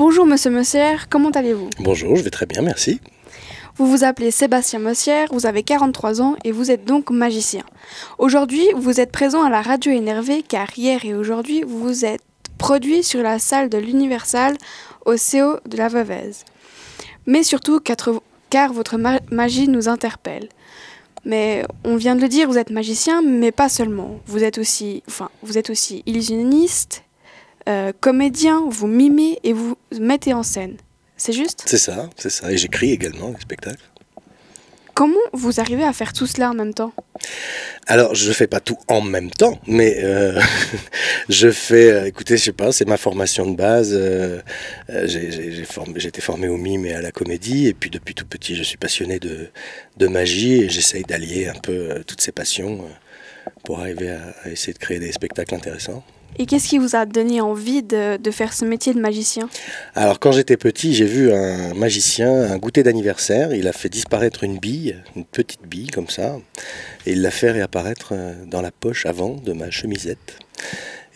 Bonjour Monsieur Messière, comment allez-vous? Bonjour, je vais très bien, merci. Vous vous appelez Sébastien Messière, vous avez 43 ans et vous êtes donc magicien. Aujourd'hui, vous êtes présent à la radio énervée car hier et aujourd'hui, vous vous êtes produit sur la salle de l'Universal au CO de la Veuvez. Mais surtout car votre magie nous interpelle. Mais on vient de le dire, vous êtes magicien, mais pas seulement. Vous êtes aussi illusionniste, comédien, vous mimez et vous mettez en scène. C'est juste? C'est ça. Et j'écris également des spectacles. Comment vous arrivez à faire tout cela en même temps? Alors, je ne fais pas tout en même temps, mais je fais, écoutez, je sais pas, c'est ma formation de base. J'ai été formé au mime et à la comédie, et puis depuis tout petit, je suis passionné de magie, et j'essaye d'allier un peu toutes ces passions pour arriver à essayer de créer des spectacles intéressants. Et qu'est-ce qui vous a donné envie de faire ce métier de magicien? Alors quand j'étais petit, j'ai vu un magicien, un goûter d'anniversaire, il a fait disparaître une bille, une petite bille comme ça, et il l'a fait réapparaître dans la poche avant de ma chemisette.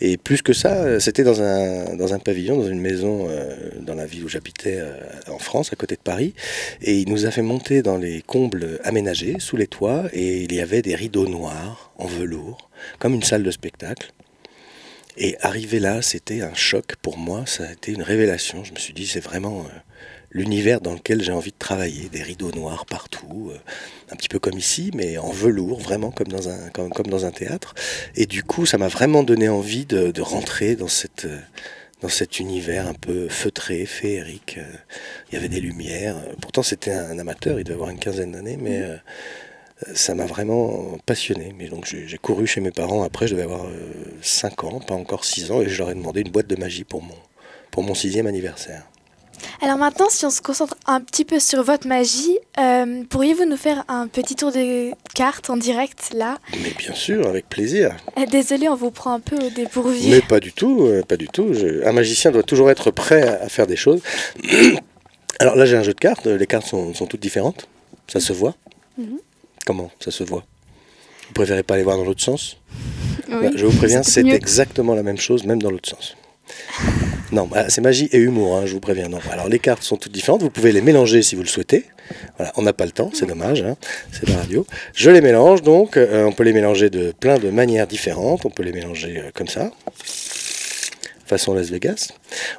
Et plus que ça, c'était dans un pavillon, dans une maison dans la ville où j'habitais en France, à côté de Paris, et il nous a fait monter dans les combles aménagés, sous les toits, et il y avait des rideaux noirs en velours, comme une salle de spectacle. Et arrivé là, c'était un choc pour moi, ça a été une révélation. Je me suis dit, c'est vraiment l'univers dans lequel j'ai envie de travailler, des rideaux noirs partout, un petit peu comme ici, mais en velours, vraiment comme dans un théâtre. Et du coup, ça m'a vraiment donné envie de rentrer dans cet univers un peu feutré, féerique. Il y avait des lumières. Pourtant, c'était un amateur, il devait avoir une quinzaine d'années, mais ça m'a vraiment passionné. Mais donc j'ai couru chez mes parents, après je devais avoir 5 ans, pas encore 6 ans, et je leur ai demandé une boîte de magie pour mon 6e anniversaire. Alors maintenant, si on se concentre un petit peu sur votre magie, pourriez-vous nous faire un petit tour de cartes en direct là? Mais bien sûr, avec plaisir. Désolée, on vous prend un peu au dépourvu. Mais pas du tout, pas du tout. Un magicien doit toujours être prêt à faire des choses. Alors là j'ai un jeu de cartes, les cartes sont toutes différentes, ça se voit. Comment ça se voit? Vous préférez pas aller voir dans l'autre sens? Oui, Bah, je vous préviens, c'est mieux. exactement la même chose, même dans l'autre sens. Non, bah, c'est magie et humour, hein, je vous préviens. Non. Alors les cartes sont toutes différentes, vous pouvez les mélanger si vous le souhaitez. Voilà, on n'a pas le temps, c'est dommage, hein, c'est de la radio. Je les mélange donc, on peut les mélanger de plein de manières différentes. On peut les mélanger comme ça, façon Las Vegas.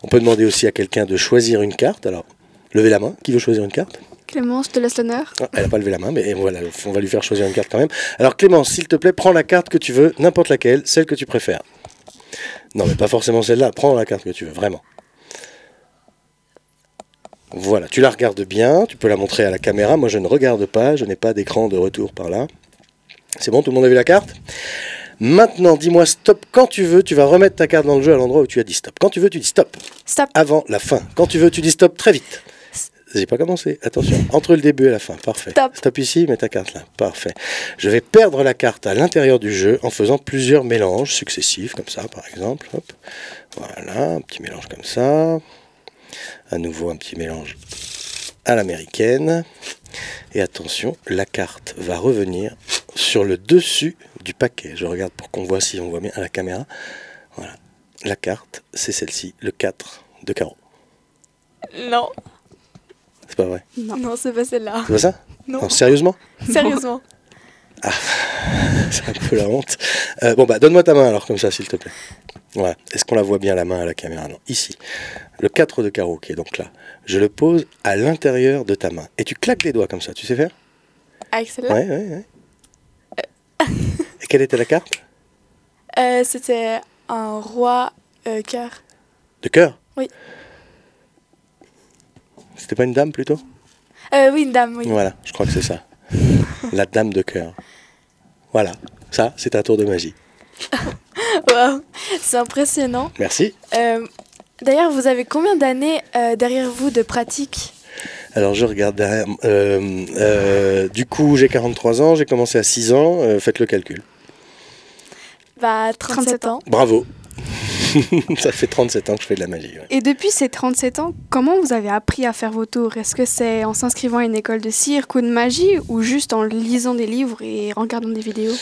On peut demander aussi à quelqu'un de choisir une carte. Alors, levez la main, qui veut choisir une carte? Clémence, je te laisse l'honneur. Ah, elle n'a pas levé la main, mais voilà, on va lui faire choisir une carte quand même. Alors Clémence, s'il te plaît, prends la carte que tu veux, n'importe laquelle, celle que tu préfères. Non, mais pas forcément celle-là, prends la carte que tu veux, vraiment. Voilà, tu la regardes bien, tu peux la montrer à la caméra. Moi, je ne regarde pas, je n'ai pas d'écran de retour par là. C'est bon, tout le monde a vu la carte? Maintenant, dis-moi stop quand tu veux, tu vas remettre ta carte dans le jeu à l'endroit où tu as dit stop. Quand tu veux, tu dis stop. Stop. Avant la fin. Quand tu veux, tu dis stop très vite. J'ai pas commencé, attention, entre le début et la fin, parfait. Stop. Stop ici, mets ta carte là, parfait. Je vais perdre la carte à l'intérieur du jeu en faisant plusieurs mélanges successifs, comme ça par exemple. Hop. Voilà, un petit mélange comme ça. À nouveau un petit mélange à l'américaine. Et attention, la carte va revenir sur le dessus du paquet. Je regarde pour qu'on voit si on voit bien à la caméra. Voilà, la carte, c'est celle-ci, le 4 de carreau. Non. C'est pas vrai? Non, c'est pas celle-là. C'est pas ça? Non. Non, sérieusement? Sérieusement. Ah, c'est un peu la honte. Bon, bah, donne-moi ta main alors, comme ça, s'il te plaît. Voilà. Est-ce qu'on la voit bien, la main à la caméra? Non, ici. Le 4 de carreau, qui est donc là. Je le pose à l'intérieur de ta main. Et tu claques les doigts comme ça, tu sais faire? Avec celle-là? Ouais. Et quelle était la carte? C'était un roi cœur. De cœur? Oui. C'était pas une dame, plutôt? Oui, une dame, oui. Voilà, je crois que c'est ça. La dame de cœur. Voilà. Ça, c'est un tour de magie. Wow, c'est impressionnant. Merci. D'ailleurs, vous avez combien d'années derrière vous de pratique? Alors je regarde derrière. Du coup, j'ai 43 ans, j'ai commencé à 6 ans, faites le calcul. Bah, 37 ans. Bravo. Ça fait 37 ans que je fais de la magie. Ouais. Et depuis ces 37 ans, comment vous avez appris à faire vos tours? Est-ce que c'est en s'inscrivant à une école de cirque ou de magie ou juste en lisant des livres et en regardant des vidéos?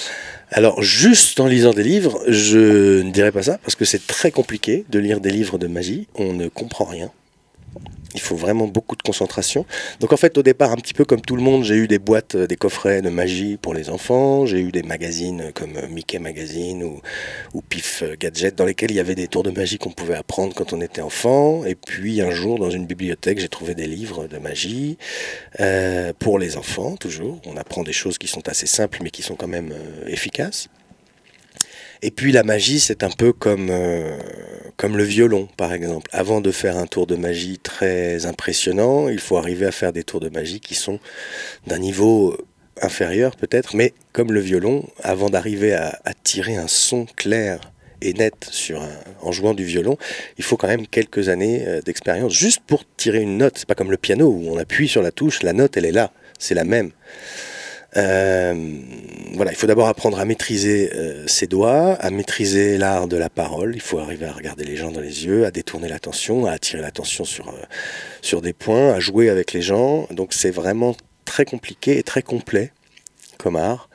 Alors, juste en lisant des livres, je ne dirais pas ça, parce que c'est très compliqué de lire des livres de magie, on ne comprend rien. Il faut vraiment beaucoup de concentration. Donc en fait, au départ, un petit peu comme tout le monde, j'ai eu des boîtes, des coffrets de magie pour les enfants. J'ai eu des magazines comme Mickey Magazine ou Pif Gadget, dans lesquels il y avait des tours de magie qu'on pouvait apprendre quand on était enfant. Et puis un jour, dans une bibliothèque, j'ai trouvé des livres de magie pour les enfants, toujours. On apprend des choses qui sont assez simples, mais qui sont quand même efficaces. Et puis la magie, c'est un peu comme le violon, par exemple. Avant de faire un tour de magie très impressionnant, il faut arriver à faire des tours de magie qui sont d'un niveau inférieur peut-être, mais comme le violon, avant d'arriver à tirer un son clair et net en jouant du violon, il faut quand même quelques années d'expérience, juste pour tirer une note. C'est pas comme le piano où on appuie sur la touche, la note elle est là, c'est la même. Voilà, il faut d'abord apprendre à maîtriser ses doigts, à maîtriser l'art de la parole. Il faut arriver à regarder les gens dans les yeux, à détourner l'attention, à attirer l'attention sur des points, à jouer avec les gens. Donc c'est vraiment très compliqué et très complet comme art.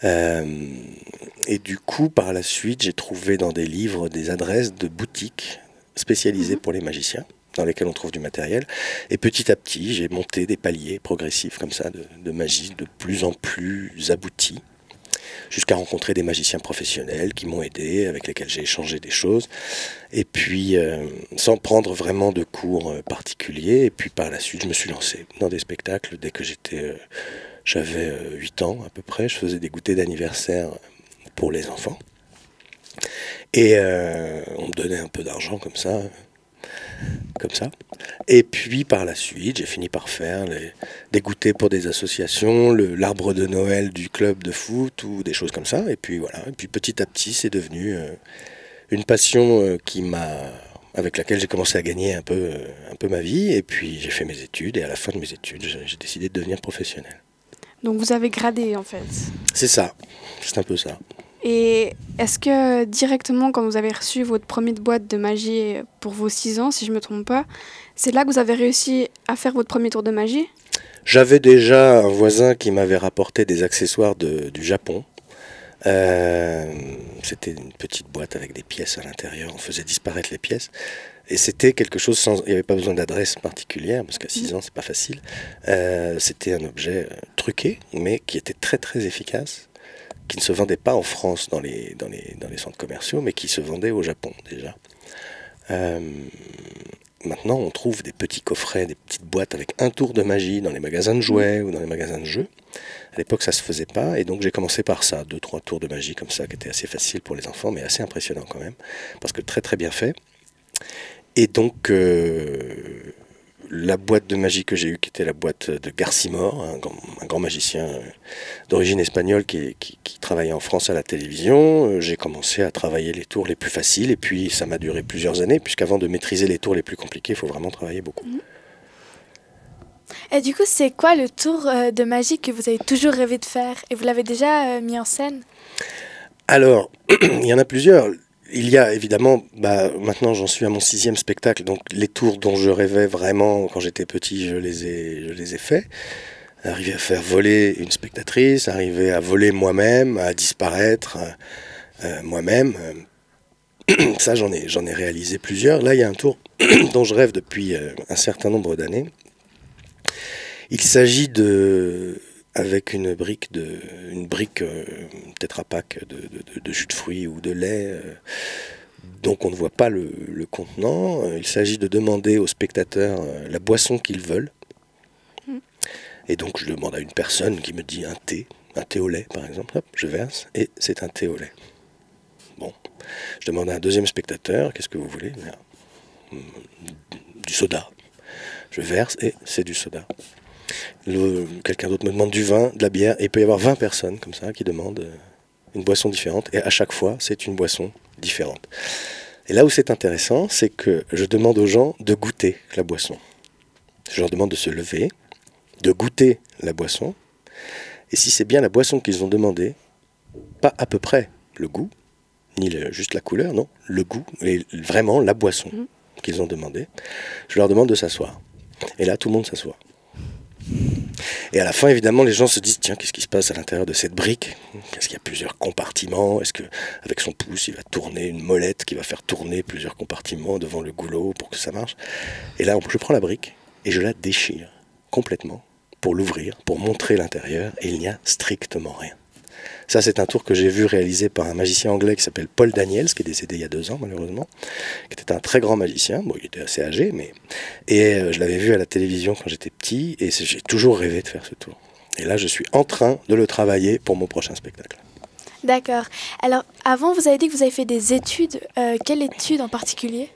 Et du coup, par la suite, j'ai trouvé dans des livres des adresses de boutiques spécialisées pour les magiciens, dans lesquels on trouve du matériel. Et petit à petit, j'ai monté des paliers progressifs comme ça de magie de plus en plus aboutis, jusqu'à rencontrer des magiciens professionnels qui m'ont aidé, avec lesquels j'ai échangé des choses. Et puis, sans prendre vraiment de cours particuliers. Et puis par la suite, je me suis lancé dans des spectacles dès que j'avais 8 ans à peu près. Je faisais des goûters d'anniversaire pour les enfants. Et on me donnait un peu d'argent comme ça. Et puis par la suite, j'ai fini par faire des goûters pour des associations, l'arbre de Noël du club de foot ou des choses comme ça. Et puis voilà. Et puis petit à petit, c'est devenu une passion avec laquelle j'ai commencé à gagner un peu ma vie. Et puis j'ai fait mes études et à la fin de mes études, j'ai décidé de devenir professionnel. Donc vous avez gradé en fait. C'est ça, c'est un peu ça. Et est-ce que directement quand vous avez reçu votre première boîte de magie pour vos 6 ans, si je ne me trompe pas, c'est là que vous avez réussi à faire votre premier tour de magie ? J'avais déjà un voisin qui m'avait rapporté des accessoires du Japon. C'était une petite boîte avec des pièces à l'intérieur, on faisait disparaître les pièces. Et c'était quelque chose il n'y avait pas besoin d'adresse particulière, parce qu'à 6 ans, c'est pas facile. C'était un objet truqué, mais qui était très très efficace, qui ne se vendait pas en France dans les centres commerciaux, mais qui se vendait au Japon déjà. Maintenant, on trouve des petits coffrets, des petites boîtes avec un tour de magie dans les magasins de jouets ou dans les magasins de jeux. À l'époque, ça se faisait pas, et donc j'ai commencé par ça, 2-3 tours de magie comme ça, qui étaient assez faciles pour les enfants, mais assez impressionnants quand même, parce que très très bien fait. Et donc, la boîte de magie que j'ai eue, qui était la boîte de Garcimore, un grand magicien d'origine espagnole qui travaillait en France à la télévision, j'ai commencé à travailler les tours les plus faciles, et puis ça m'a duré plusieurs années, puisqu'avant de maîtriser les tours les plus compliqués, il faut vraiment travailler beaucoup. Et du coup, c'est quoi le tour de magie que vous avez toujours rêvé de faire? Et vous l'avez déjà mis en scène? Alors, il y en a plusieurs. Il y a évidemment, maintenant j'en suis à mon 6e spectacle, donc les tours dont je rêvais vraiment quand j'étais petit, je les ai faits. Arriver à faire voler une spectatrice, arriver à voler moi-même, à disparaître moi-même. Ça, j'en ai réalisé plusieurs. Là, il y a un tour dont je rêve depuis un certain nombre d'années. Il s'agit avec une brique Tetra Pak de jus de fruits ou de lait, donc on ne voit pas le contenant. Il s'agit de demander aux spectateurs la boisson qu'ils veulent. Et donc je demande à une personne qui me dit un thé au lait par exemple, hop, je verse et c'est un thé au lait. Bon, je demande à un deuxième spectateur, qu'est-ce que vous voulez? Du soda. Je verse et c'est du soda. Quelqu'un d'autre me demande du vin, de la bière, et il peut y avoir 20 personnes comme ça qui demandent une boisson différente, et à chaque fois c'est une boisson différente. Et là où c'est intéressant, c'est que je demande aux gens de goûter la boisson. Je leur demande de se lever, de goûter la boisson, et si c'est bien la boisson qu'ils ont demandé, pas à peu près le goût, ni juste la couleur, non, le goût, et vraiment la boisson qu'ils ont demandé, je leur demande de s'asseoir. Et là, tout le monde s'assoit. Et à la fin, évidemment, les gens se disent, tiens, qu'est-ce qui se passe à l'intérieur de cette brique? Est-ce qu'il y a plusieurs compartiments? Est-ce qu'avec son pouce, il va tourner une molette qui va faire tourner plusieurs compartiments devant le goulot pour que ça marche? Et là, je prends la brique et je la déchire complètement pour l'ouvrir, pour montrer l'intérieur, et il n'y a strictement rien. Ça, c'est un tour que j'ai vu réalisé par un magicien anglais qui s'appelle Paul Daniels, qui est décédé il y a 2 ans, malheureusement, qui était un très grand magicien. Bon, il était assez âgé, mais... Et je l'avais vu à la télévision quand j'étais petit, et j'ai toujours rêvé de faire ce tour. Et là, je suis en train de le travailler pour mon prochain spectacle. D'accord. Alors, avant, vous avez dit que vous avez fait des études. Quelle étude en particulier?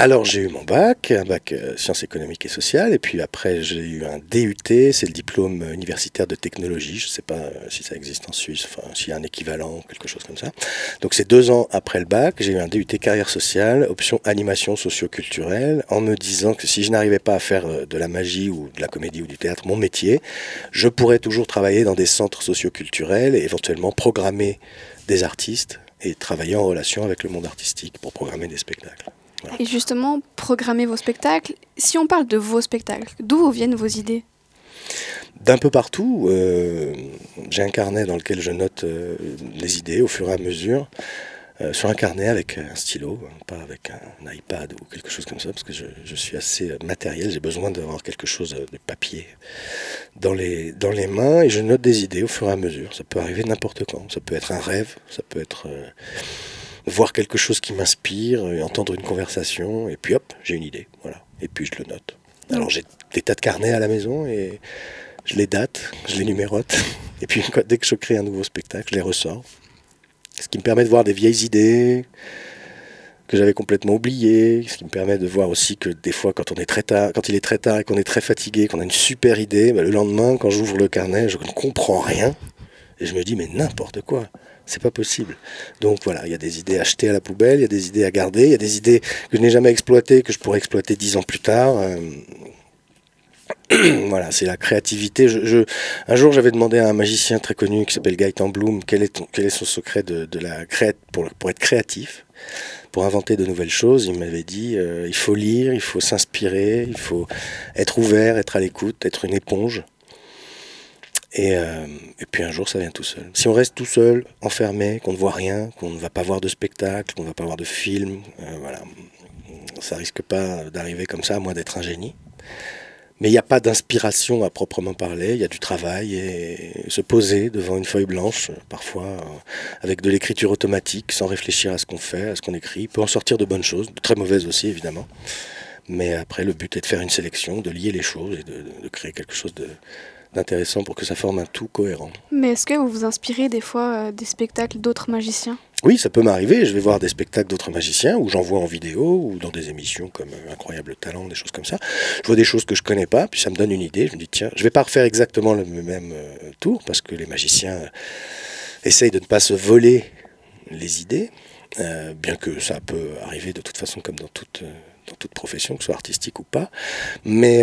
Alors j'ai eu mon bac, un bac sciences économiques et sociales, et puis après j'ai eu un DUT, c'est le diplôme universitaire de technologie, je ne sais pas si ça existe en Suisse, enfin s'il y a un équivalent, quelque chose comme ça. Donc c'est 2 ans après le bac, j'ai eu un DUT carrière sociale, option animation socio-culturelle, en me disant que si je n'arrivais pas à faire de la magie ou de la comédie ou du théâtre mon métier, je pourrais toujours travailler dans des centres socio-culturels et éventuellement programmer des artistes et travailler en relation avec le monde artistique pour programmer des spectacles. Voilà. Et justement, programmer vos spectacles, si on parle de vos spectacles, d'où vous viennent vos idées? D'un peu partout. J'ai un carnet dans lequel je note les idées au fur et à mesure, sur un carnet avec un stylo, pas avec un iPad ou quelque chose comme ça, parce que je suis assez matériel, j'ai besoin d'avoir quelque chose de papier dans les mains, et je note des idées au fur et à mesure. Ça peut arriver n'importe quand, ça peut être un rêve, ça peut être... voir quelque chose qui m'inspire, entendre une conversation, et puis hop, j'ai une idée, voilà. Et puis je le note. Alors j'ai des tas de carnets à la maison, et je les date, je les numérote, et puis dès que je crée un nouveau spectacle, je les ressors. Ce qui me permet de voir des vieilles idées que j'avais complètement oubliées, ce qui me permet de voir aussi que des fois, quand il est très tard et qu'on est très fatigué, qu'on a une super idée, le lendemain, quand j'ouvre le carnet, je ne comprends rien, et je me dis, mais n'importe quoi. C'est pas possible. Donc voilà, il y a des idées achetées à la poubelle, il y a des idées à garder, il y a des idées que je n'ai jamais exploitées, que je pourrais exploiter 10 ans plus tard. Voilà, c'est la créativité. Un jour, j'avais demandé à un magicien très connu qui s'appelle Gaëtan Bloom quel est son secret pour être créatif, pour inventer de nouvelles choses. Il m'avait dit il faut lire, il faut s'inspirer, il faut être ouvert, être à l'écoute, être une éponge. Et puis un jour, ça vient tout seul. Si on reste tout seul, enfermé, qu'on ne voit rien, qu'on ne va pas voir de spectacle, qu'on ne va pas voir de film, voilà, ça risque pas d'arriver comme ça, à moins d'être un génie. Mais il n'y a pas d'inspiration à proprement parler, il y a du travail, et se poser devant une feuille blanche, parfois avec de l'écriture automatique, sans réfléchir à ce qu'on fait, à ce qu'on écrit, peut en sortir de bonnes choses, de très mauvaises aussi évidemment. Mais après, le but est de faire une sélection, de lier les choses et de créer quelque chose d'intéressant pour que ça forme un tout cohérent. Mais est-ce que vous vous inspirez des fois des spectacles d'autres magiciens? Oui, ça peut m'arriver. Je vais voir des spectacles d'autres magiciens, ou j'en vois en vidéo, ou dans des émissions comme Incroyable Talent, des choses comme ça. Je vois des choses que je connais pas, puis ça me donne une idée. Je me dis, tiens, je vais pas refaire exactement le même tour, parce que les magiciens essayent de ne pas se voler les idées, bien que ça peut arriver de toute façon comme dans toute profession, que ce soit artistique ou pas. Mais...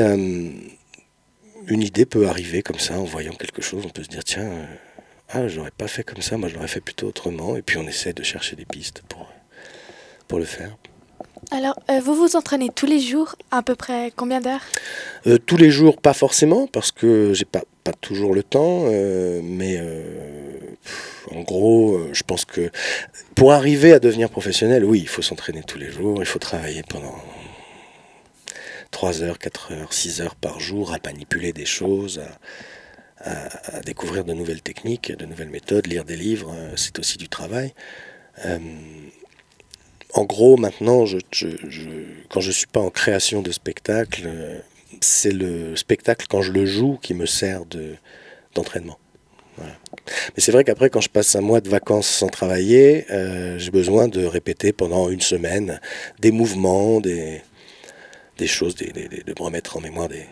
une idée peut arriver comme ça, en voyant quelque chose, on peut se dire, tiens, je l'aurais pas fait comme ça, moi je l'aurais fait plutôt autrement, et puis on essaie de chercher des pistes pour le faire. Alors, vous vous entraînez tous les jours, à peu près combien d'heures? Tous les jours, pas forcément, parce que j'ai pas toujours le temps, mais en gros, je pense que pour arriver à devenir professionnel, oui, il faut s'entraîner tous les jours, il faut travailler pendant 3 heures, 4 heures, 6 heures par jour, à manipuler des choses, à découvrir de nouvelles techniques, de nouvelles méthodes, lire des livres, c'est aussi du travail. En gros, maintenant, quand je ne suis pas en création de spectacle, c'est le spectacle, quand je le joue, qui me sert d'entraînement. Voilà. Mais c'est vrai qu'après, quand je passe un mois de vacances sans travailler, j'ai besoin de répéter pendant une semaine des mouvements, des choses, de me remettre en mémoire des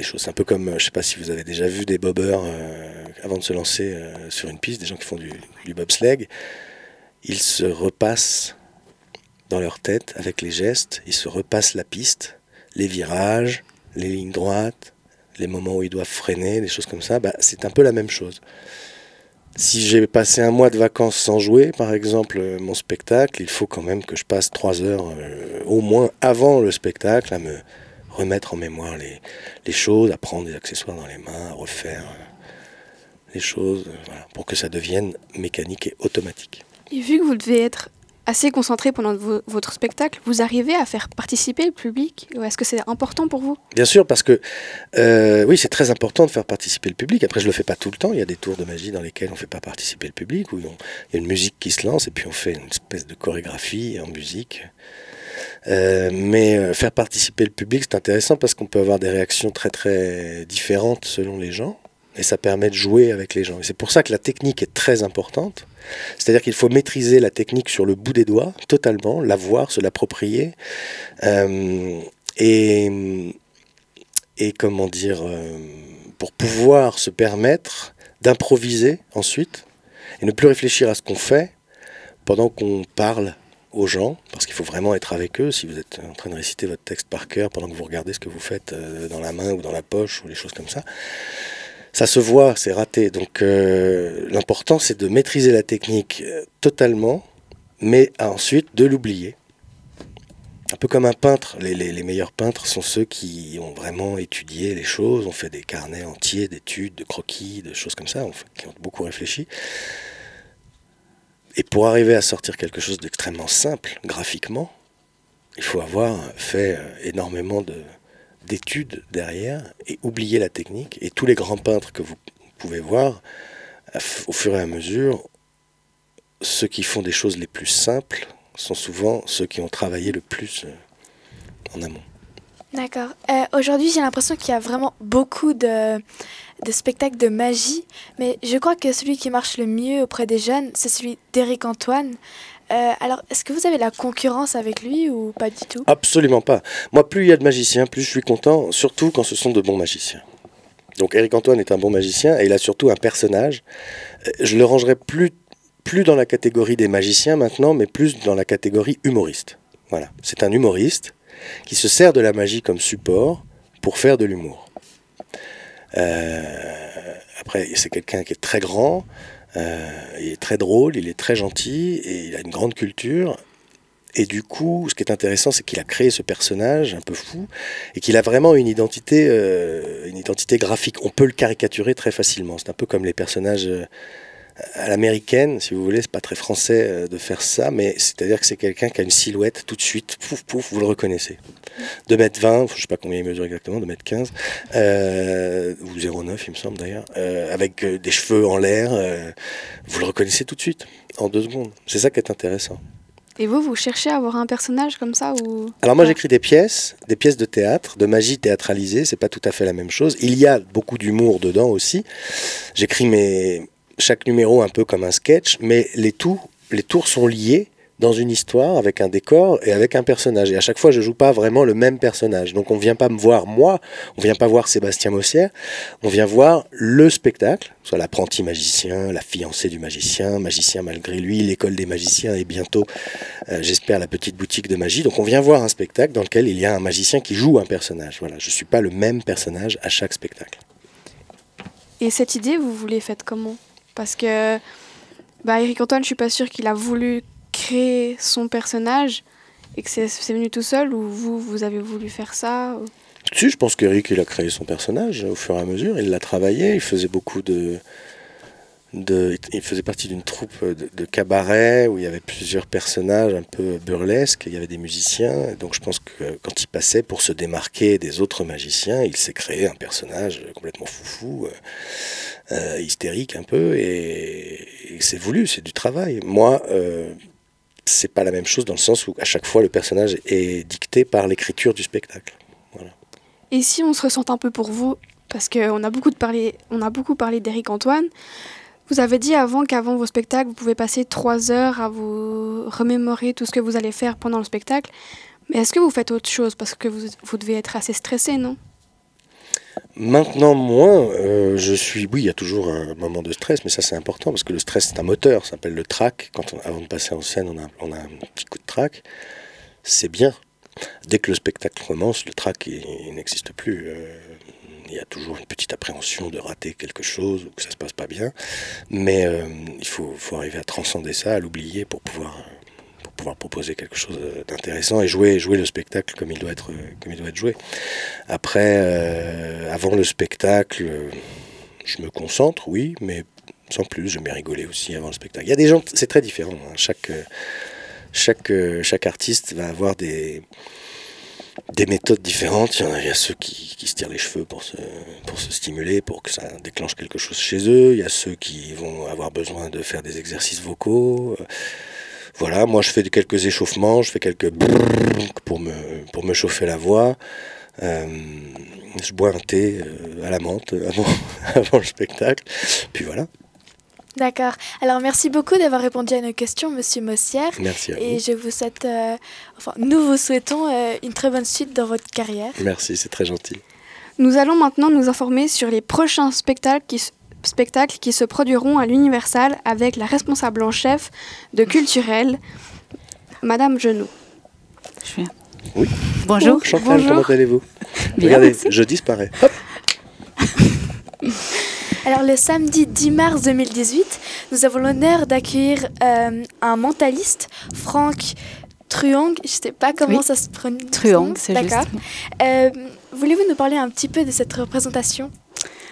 choses. C'est un peu comme, je ne sais pas si vous avez déjà vu des bobeurs avant de se lancer sur une piste, des gens qui font du bobsleigh. Ils se repassent dans leur tête avec les gestes, ils se repassent la piste, les virages, les lignes droites, les moments où ils doivent freiner, des choses comme ça. C'est un peu la même chose. Si j'ai passé un mois de vacances sans jouer, par exemple, mon spectacle, il faut quand même que je passe 3 heures au moins avant le spectacle à me remettre en mémoire les choses, à prendre des accessoires dans les mains, à refaire les choses, voilà, pour que ça devienne mécanique et automatique. Et vu que vous devez être assez concentré pendant votre spectacle, vous arrivez à faire participer le public? Ou est-ce que c'est important pour vous? Bien sûr, parce que oui, c'est très important de faire participer le public. Après, je le fais pas tout le temps. Il y a des tours de magie dans lesquels on fait pas participer le public, où il y a une musique qui se lance et puis on fait une espèce de chorégraphie en musique. Mais faire participer le public, c'est intéressant parce qu'on peut avoir des réactions très très différentes selon les gens. Et ça permet de jouer avec les gens. Et c'est pour ça que la technique est très importante. C'est-à-dire qu'il faut maîtriser la technique sur le bout des doigts, totalement, la voir, se l'approprier. Et comment dire, pour pouvoir se permettre d'improviser ensuite et ne plus réfléchir à ce qu'on fait pendant qu'on parle aux gens, parce qu'il faut vraiment être avec eux. Si vous êtes en train de réciter votre texte par cœur pendant que vous regardez ce que vous faites dans la main ou dans la poche ou les choses comme ça, ça se voit, c'est raté. Donc l'important, c'est de maîtriser la technique totalement, mais ensuite de l'oublier. Un peu comme un peintre. Les meilleurs peintres sont ceux qui ont vraiment étudié les choses, ont fait des carnets entiers d'études, de croquis, de choses comme ça, qui ont beaucoup réfléchi. Et pour arriver à sortir quelque chose d'extrêmement simple, graphiquement, il faut avoir fait énormément d'études derrière et oublier la technique. Et tous les grands peintres que vous pouvez voir, au fur et à mesure, ceux qui font des choses les plus simples sont souvent ceux qui ont travaillé le plus en amont. D'accord. Aujourd'hui, j'ai l'impression qu'il y a vraiment beaucoup de spectacles de magie, mais je crois que celui qui marche le mieux auprès des jeunes, c'est celui d'Éric Antoine. Alors, est-ce que vous avez la concurrence avec lui ou pas du tout? Absolument pas. Moi, plus il y a de magiciens, plus je suis content, surtout quand ce sont de bons magiciens. Donc Éric Antoine est un bon magicien et il a surtout un personnage. Je le rangerai plus dans la catégorie des magiciens maintenant, mais plus dans la catégorie humoriste. Voilà. C'est un humoriste qui se sert de la magie comme support pour faire de l'humour. Après, c'est quelqu'un qui est très grand, il est très drôle, il est très gentil et il a une grande culture. Et du coup, ce qui est intéressant, c'est qu'il a créé ce personnage un peu fou et qu'il a vraiment une identité graphique. On peut le caricaturer très facilement. C'est un peu comme les personnages à l'américaine, si vous voulez. C'est pas très français de faire ça, mais c'est-à-dire que c'est quelqu'un qui a une silhouette tout de suite, pouf, pouf, vous le reconnaissez. 2,20 m, je sais pas combien il mesure exactement, 2,15 m, ou 0,9 il me semble d'ailleurs, avec des cheveux en l'air, vous le reconnaissez tout de suite, en 2 secondes. C'est ça qui est intéressant. Et vous cherchez à avoir un personnage comme ça ou... Alors moi j'écris des pièces de théâtre, de magie théâtralisée, c'est pas tout à fait la même chose. Il y a beaucoup d'humour dedans aussi. J'écris chaque numéro un peu comme un sketch, mais les tours sont liés dans une histoire avec un décor et avec un personnage. Et à chaque fois, je joue pas vraiment le même personnage. Donc on vient pas me voir moi, on vient pas voir Sébastien Mossière, on vient voir le spectacle, soit l'apprenti magicien, la fiancée du magicien, magicien malgré lui, l'école des magiciens et bientôt, j'espère, la petite boutique de magie. Donc on vient voir un spectacle dans lequel il y a un magicien qui joue un personnage. Voilà, je suis pas le même personnage à chaque spectacle. Et cette idée, vous voulez faite comment? Parce que Éric Antoine, je suis pas sûre qu'il a voulu créer son personnage et que c'est venu tout seul, ou vous avez voulu faire ça? Si, je pense qu'Éric, il a créé son personnage au fur et à mesure, il l'a travaillé, il faisait beaucoup il faisait partie d'une troupe de cabaret où il y avait plusieurs personnages un peu burlesques, il y avait des musiciens, donc je pense que quand il passait pour se démarquer des autres magiciens, il s'est créé un personnage complètement foufou, hystérique un peu, et c'est voulu, c'est du travail. Moi, c'est pas la même chose dans le sens où à chaque fois le personnage est dicté par l'écriture du spectacle. Voilà. Et si on se ressent un peu pour vous, parce qu'on a beaucoup parlé d'Éric Antoine, vous avez dit qu'avant vos spectacles, vous pouvez passer 3 heures à vous remémorer tout ce que vous allez faire pendant le spectacle. Mais est-ce que vous faites autre chose? Parce que vous devez être assez stressé, non? Maintenant, moins. Oui, il y a toujours un moment de stress, mais ça c'est important parce que le stress c'est un moteur, ça s'appelle le trac. Avant de passer en scène, on a un petit coup de trac. C'est bien. Dès que le spectacle commence, le trac il n'existe plus. Il y a toujours une petite appréhension de rater quelque chose ou que ça se passe pas bien, mais il faut arriver à transcender ça, à l'oublier pour pouvoir pouvoir proposer quelque chose d'intéressant et jouer le spectacle comme il doit être joué. Après, avant le spectacle, je me concentre, oui, mais sans plus, j'aime bien rigoler aussi avant le spectacle. Il y a des gens, c'est très différent, hein. Chaque artiste va avoir des méthodes différentes. Il y a ceux qui se tirent les cheveux pour se stimuler, pour que ça déclenche quelque chose chez eux. Il y a ceux qui vont avoir besoin de faire des exercices vocaux. Voilà, moi je fais quelques échauffements, je fais quelques pour me chauffer la voix. Je bois un thé à la menthe avant le spectacle. Puis voilà. D'accord. Alors, merci beaucoup d'avoir répondu à nos questions, Monsieur Mossière. Merci à vous. Et je vous souhaite, nous vous souhaitons une très bonne suite dans votre carrière. Merci, c'est très gentil. Nous allons maintenant nous informer sur les prochains spectacles qui se produiront à l'Universal avec la responsable en chef de Culturel, Madame Genoux. Je viens. Oui. Bonjour. Chantal, Bonjour. comment allez-vous? Bien, Regardez, merci. je disparais. Hop. Alors, le samedi 10 mars 2018, nous avons l'honneur d'accueillir un mentaliste, Franck Truong. Je ne sais pas comment ça se prononce. Truong, c'est juste. D'accord. Voulez-vous nous parler un petit peu de cette représentation?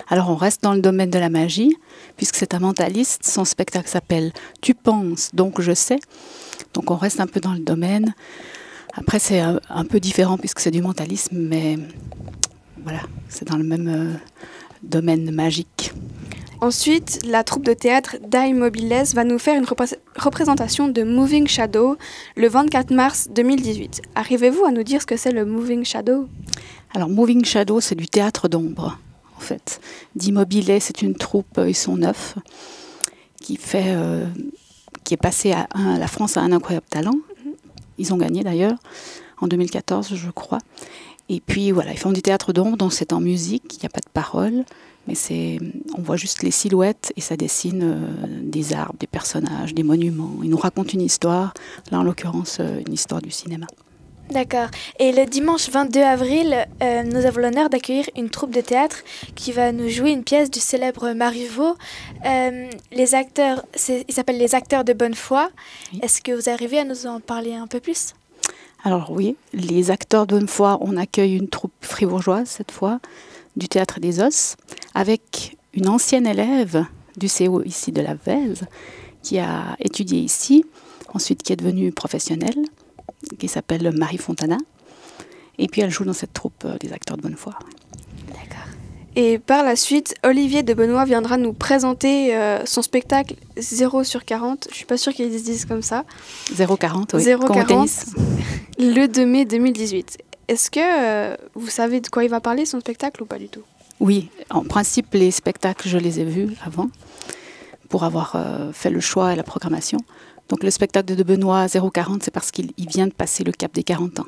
Alors, on reste dans le domaine de la magie, puisque c'est un mentaliste. Son spectacle s'appelle « Tu penses, donc je sais ». Donc, on reste un peu dans le domaine. Après, c'est un peu différent, puisque c'est du mentalisme, mais voilà, c'est dans le même domaine magique. Ensuite, la troupe de théâtre Dai Mobiles va nous faire une représentation de Moving Shadow le 24 mars 2018. Arrivez-vous à nous dire ce que c'est le Moving Shadow? Alors, Moving Shadow, c'est du théâtre d'ombre, en fait. d'Immobilier, c'est une troupe, ils sont 9, qui est passée à la France à un incroyable talent. Ils ont gagné d'ailleurs, en 2014, je crois. Et puis voilà, ils font du théâtre d'ombre, donc c'est en musique, il n'y a pas de paroles, mais on voit juste les silhouettes et ça dessine des arbres, des personnages, des monuments. Ils nous racontent une histoire, là en l'occurrence une histoire du cinéma. D'accord. Et le dimanche 22 avril, nous avons l'honneur d'accueillir une troupe de théâtre qui va nous jouer une pièce du célèbre Marivaux. Les acteurs, ils s'appellent les acteurs de bonne foi. Oui. Est-ce que vous arrivez à nous en parler un peu plus? Alors oui, les acteurs de bonne foi, on accueille une troupe fribourgeoise cette fois, du Théâtre des Os, avec une ancienne élève du CO ici de la Vèze, qui a étudié ici, ensuite qui est devenue professionnelle, qui s'appelle Marie Fontana. Et puis elle joue dans cette troupe des acteurs de bonne foi. D'accord. Et par la suite, Olivier de Benoît viendra nous présenter son spectacle 0 sur 40. Je ne suis pas sûre qu'ils se disent comme ça. 0,40, oui. 0,40, le 2 mai 2018. Est-ce que vous savez de quoi il va parler, son spectacle, ou pas du tout? Oui, en principe, les spectacles, je les ai vus avant, pour avoir fait le choix et la programmation. Donc le spectacle de Benoît 0,40, c'est parce qu'il vient de passer le cap des 40 ans.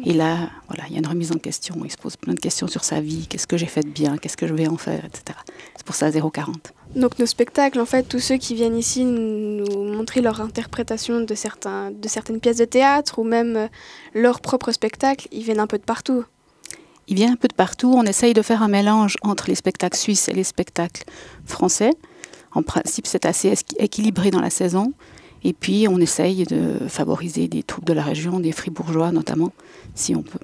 Et là, voilà, il y a une remise en question. Il se pose plein de questions sur sa vie. Qu'est-ce que j'ai fait de bien? Qu'est-ce que je vais en faire, etc. C'est pour ça 0,40. Donc nos spectacles, en fait, tous ceux qui viennent ici nous montrer leur interprétation de certaines pièces de théâtre ou même leur propre spectacle, ils viennent un peu de partout. Ils viennent un peu de partout. On essaye de faire un mélange entre les spectacles suisses et les spectacles français. En principe, c'est assez équilibré dans la saison. Et puis, on essaye de favoriser des troupes de la région, des fribourgeois notamment, si on peut.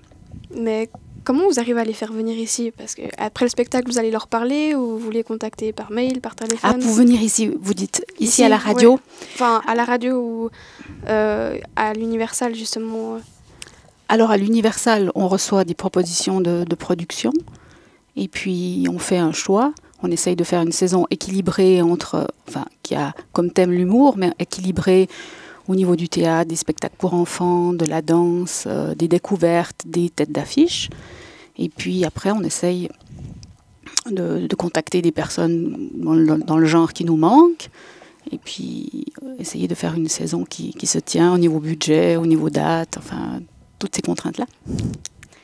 Mais comment vous arrivez à les faire venir ici? Parce qu'après le spectacle, vous allez leur parler ou vous les contactez par mail, par téléphone? Ah, pour venir ici, vous dites ici à la radio? Ouais. Enfin, à la radio ou à l'Universal, justement. Alors, à l'Universal, on reçoit des propositions de production. Et puis, on fait un choix. On essaye de faire une saison équilibrée qui a comme thème l'humour, mais équilibrée au niveau du théâtre, des spectacles pour enfants, de la danse, des découvertes, des têtes d'affiche. Et puis après, on essaye de contacter des personnes dans le genre qui nous manque. Et puis essayer de faire une saison qui se tient au niveau budget, au niveau date, enfin, toutes ces contraintes-là.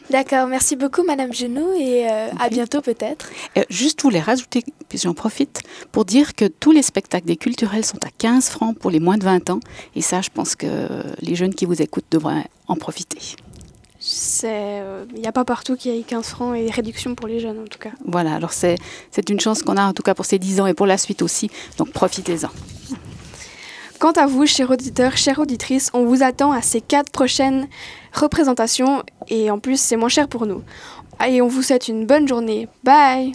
D'accord, merci beaucoup Madame Genoux et à bientôt peut-être. Juste vous voulais rajouter, puis j'en profite, pour dire que tous les spectacles des culturels sont à 15 francs pour les moins de 20 ans. Et ça, je pense que les jeunes qui vous écoutent devraient en profiter. Il n'y a pas partout qu'il y ait 15 francs et réduction pour les jeunes en tout cas. Voilà, alors c'est une chance qu'on a en tout cas pour ces 10 ans et pour la suite aussi, donc profitez-en. Quant à vous, chers auditeurs, chères auditrices, on vous attend à ces 4 prochaines représentations et en plus c'est moins cher pour nous. Et on vous souhaite une bonne journée. Bye!